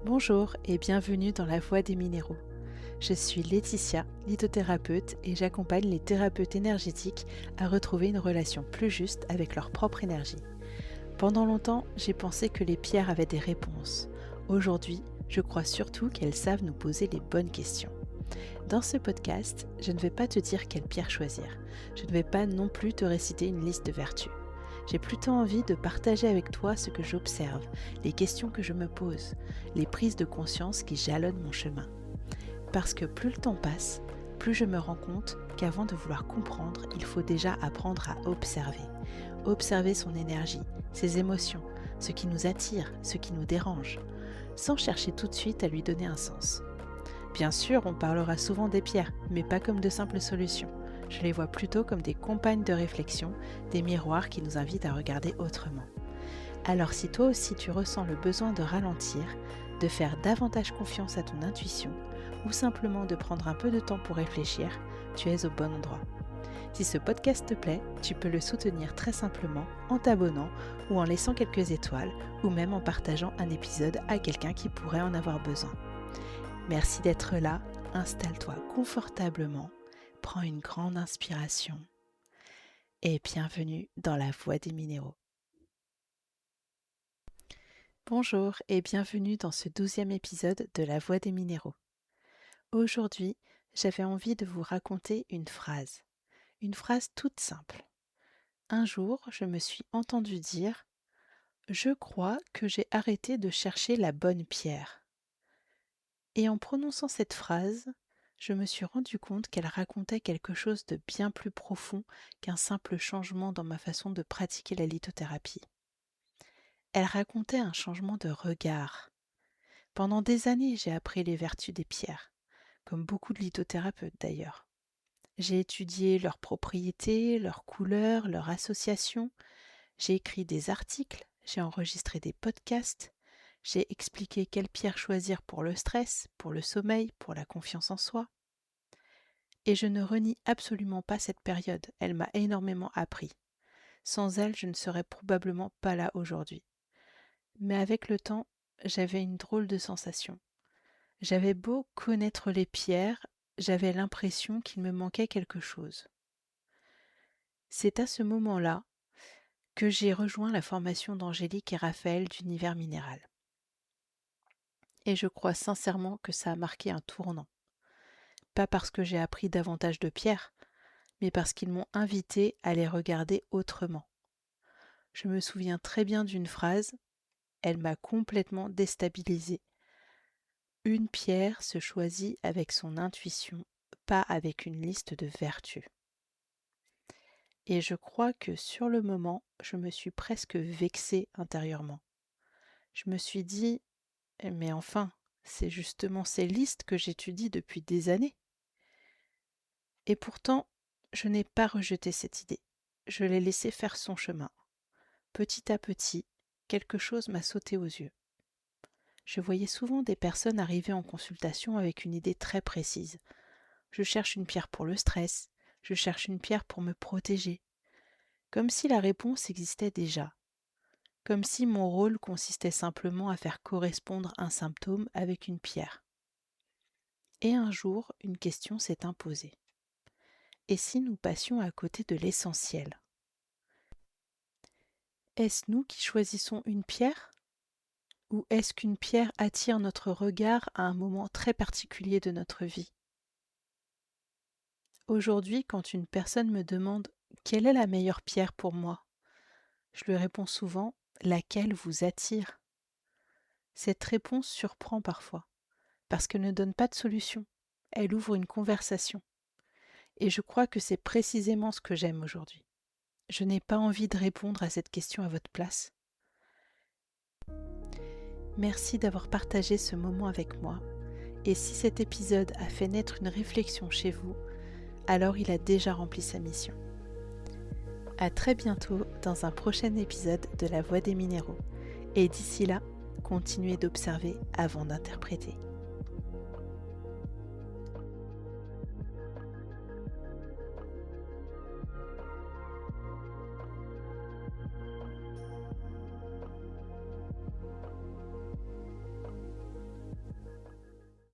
Bonjour et bienvenue dans la Voix des minéraux. Je suis Laetitia, lithothérapeute et j'accompagne les thérapeutes énergétiques à retrouver une relation plus juste avec leur propre énergie. Pendant longtemps, j'ai pensé que les pierres avaient des réponses. Aujourd'hui, je crois surtout qu'elles savent nous poser les bonnes questions. Dans ce podcast, je ne vais pas te dire quelle pierre choisir. Je ne vais pas non plus te réciter une liste de vertus. J'ai plutôt envie de partager avec toi ce que j'observe, les questions que je me pose, les prises de conscience qui jalonnent mon chemin. Parce que plus le temps passe, plus je me rends compte qu'avant de vouloir comprendre, il faut déjà apprendre à observer. Observer son énergie, ses émotions, ce qui nous attire, ce qui nous dérange, sans chercher tout de suite à lui donner un sens. Bien sûr, on parlera souvent des pierres, mais pas comme de simples solutions. Je les vois plutôt comme des compagnes de réflexion, des miroirs qui nous invitent à regarder autrement. Alors si toi aussi tu ressens le besoin de ralentir, de faire davantage confiance à ton intuition, ou simplement de prendre un peu de temps pour réfléchir, tu es au bon endroit. Si ce podcast te plaît, tu peux le soutenir très simplement en t'abonnant ou en laissant quelques étoiles, ou même en partageant un épisode à quelqu'un qui pourrait en avoir besoin. Merci d'être là, installe-toi confortablement, prends une grande inspiration et bienvenue dans la Voix des minéraux. Bonjour et bienvenue dans ce 12e épisode de la Voix des minéraux. Aujourd'hui, j'avais envie de vous raconter une phrase toute simple. Un jour, je me suis entendue dire « Je crois que j'ai arrêté de chercher la bonne pierre ». Et en prononçant cette phrase, je me suis rendu compte qu'elle racontait quelque chose de bien plus profond qu'un simple changement dans ma façon de pratiquer la lithothérapie. Elle racontait un changement de regard. Pendant des années, j'ai appris les vertus des pierres, comme beaucoup de lithothérapeutes d'ailleurs. J'ai étudié leurs propriétés, leurs couleurs, leurs associations. J'ai écrit des articles, j'ai enregistré des podcasts. J'ai expliqué quelle pierre choisir pour le stress, pour le sommeil, pour la confiance en soi. Et je ne renie absolument pas cette période, elle m'a énormément appris. Sans elle, je ne serais probablement pas là aujourd'hui. Mais avec le temps, j'avais une drôle de sensation. J'avais beau connaître les pierres, j'avais l'impression qu'il me manquait quelque chose. C'est à ce moment-là que j'ai rejoint la formation d'Angélique et Raphaël d'Univers Minéral. Et je crois sincèrement que ça a marqué un tournant. Pas parce que j'ai appris davantage de pierres, mais parce qu'ils m'ont invité à les regarder autrement. Je me souviens très bien d'une phrase, elle m'a complètement déstabilisée. Une pierre se choisit avec son intuition, pas avec une liste de vertus. Et je crois que sur le moment, je me suis presque vexée intérieurement. Je me suis dit, mais enfin, c'est justement ces listes que j'étudie depuis des années. Et pourtant, je n'ai pas rejeté cette idée. Je l'ai laissée faire son chemin. Petit à petit, quelque chose m'a sauté aux yeux. Je voyais souvent des personnes arriver en consultation avec une idée très précise. Je cherche une pierre pour le stress, je cherche une pierre pour me protéger. Comme si la réponse existait déjà. Comme si mon rôle consistait simplement à faire correspondre un symptôme avec une pierre. Et un jour, une question s'est imposée. Et si nous passions à côté de l'essentiel ? Est-ce nous qui choisissons une pierre ? Ou est-ce qu'une pierre attire notre regard à un moment très particulier de notre vie ? Aujourd'hui, quand une personne me demande « Quelle est la meilleure pierre pour moi ?», je lui réponds souvent « Laquelle vous attire ?» Cette réponse surprend parfois, parce qu'elle ne donne pas de solution, elle ouvre une conversation. Et je crois que c'est précisément ce que j'aime aujourd'hui. Je n'ai pas envie de répondre à cette question à votre place. Merci d'avoir partagé ce moment avec moi. Et si cet épisode a fait naître une réflexion chez vous, alors il a déjà rempli sa mission. À très bientôt dans un prochain épisode de La Voix des minéraux. Et d'ici là, continuez d'observer avant d'interpréter.